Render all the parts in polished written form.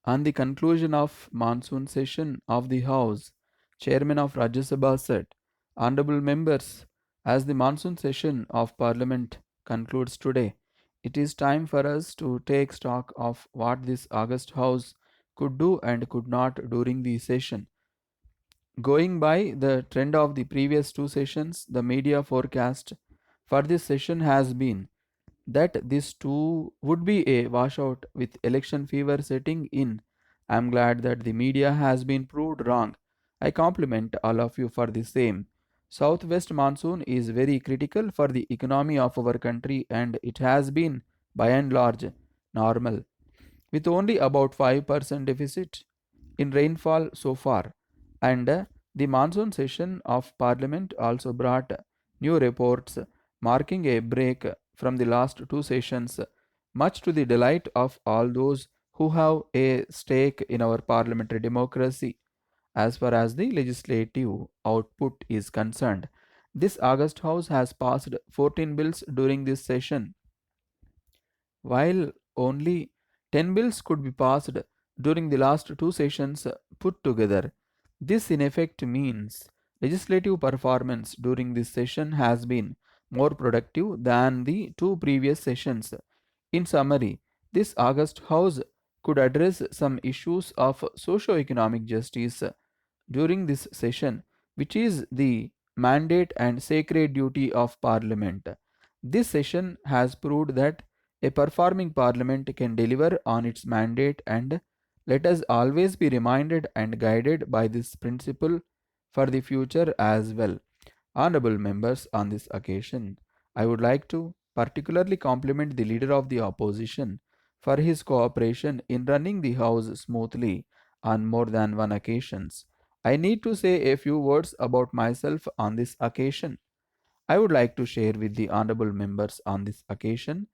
On the conclusion of monsoon session of the House, Chairman of Rajya Sabha said, Honorable members, as the monsoon session of Parliament concludes today, it is time for us to take stock of what this August House could do and could not during the session. Going by the trend of the previous two sessions, the media forecast for this session has been that this too would be a washout with election fever setting in. I am glad that the media has been proved wrong. I compliment all of you for the same. Southwest monsoon is very critical for the economy of our country and it has been by and large normal with only about 5% deficit in rainfall so far. And the monsoon session of Parliament also brought new reports marking a break from the last two sessions, much to the delight of all those who have a stake in our parliamentary democracy. As far as the legislative output is concerned, this August House has passed 14 bills during this session while only 10 bills could be passed during the last two sessions put together. This in effect means legislative performance during this session has been more productive than the two previous sessions. In summary, this August House could address some issues of socio-economic justice during this session, which is the mandate and sacred duty of Parliament. This session has proved that a performing Parliament can deliver on its mandate, and let us always be reminded and guided by this principle for the future as well. Honorable members, on this occasion, I would like to particularly compliment the Leader of the Opposition for his cooperation in running the House smoothly on more than one occasions. I need to say a few words about myself on this occasion. I would like to share with the honorable members on this occasion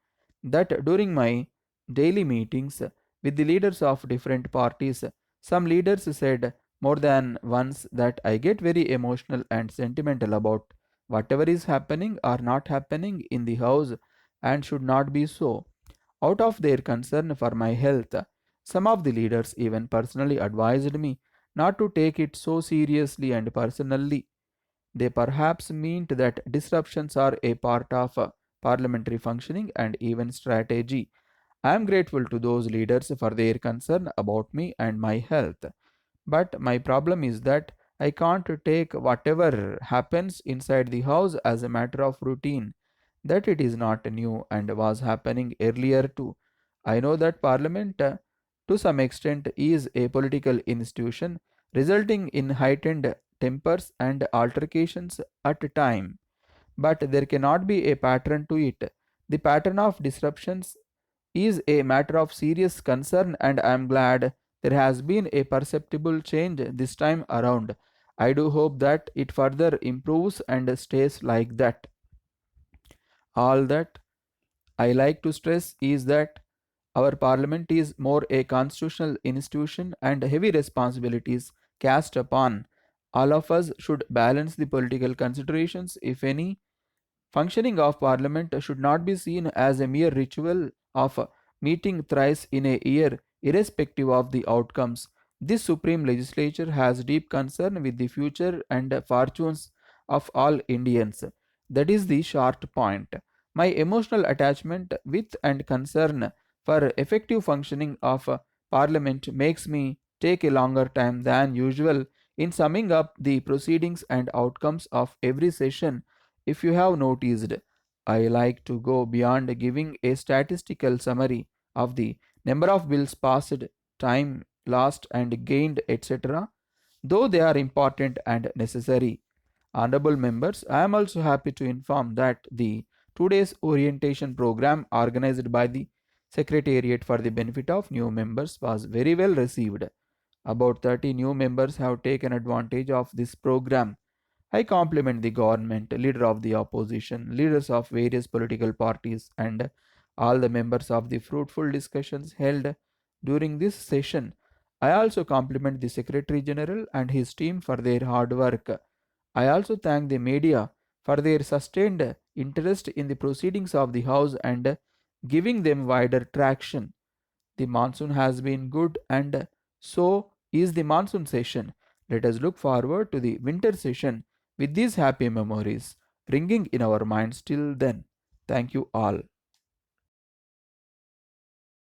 that during my daily meetings with the leaders of different parties, some leaders said more than once that I get very emotional and sentimental about whatever is happening or not happening in the house and should not be so. Out of their concern for my health, some of the leaders even personally advised me not to take it so seriously and personally. They perhaps meant that disruptions are a part of parliamentary functioning and even strategy. I am grateful to those leaders for their concern about me and my health. But my problem is that I can't take whatever happens inside the house as a matter of routine, that it is not new and was happening earlier too. I know that Parliament, to some extent, is a political institution, resulting in heightened tempers and altercations at a time. But there cannot be a pattern to it. The pattern of disruptions is a matter of serious concern, and I am glad there has been a perceptible change this time around. I do hope that it further improves and stays like that. All that I like to stress is that our parliament is more a constitutional institution and heavy responsibilities cast upon all of us should balance the political considerations, if any. Functioning of Parliament should not be seen as a mere ritual of meeting thrice in a year, irrespective of the outcomes. This supreme legislature has deep concern with the future and fortunes of all Indians. That is the short point. My emotional attachment with and concern for effective functioning of Parliament makes me take a longer time than usual in summing up the proceedings and outcomes of every session. If you have noticed, I like to go beyond giving a statistical summary of the number of bills passed, time lost and gained, etc., though they are important and necessary. Honorable members, I am also happy to inform that the 2 days orientation program organized by the Secretariat for the benefit of new members was very well received. About 30 new members have taken advantage of this program. I compliment the government, leader of the opposition, leaders of various political parties, and all the members of the fruitful discussions held during this session. I also compliment the Secretary General and his team for their hard work. I also thank the media for their sustained interest in the proceedings of the House and giving them wider traction. The monsoon has been good, and so is the monsoon session. Let us look forward to the winter session with these happy memories ringing in our minds till then. Thank you all.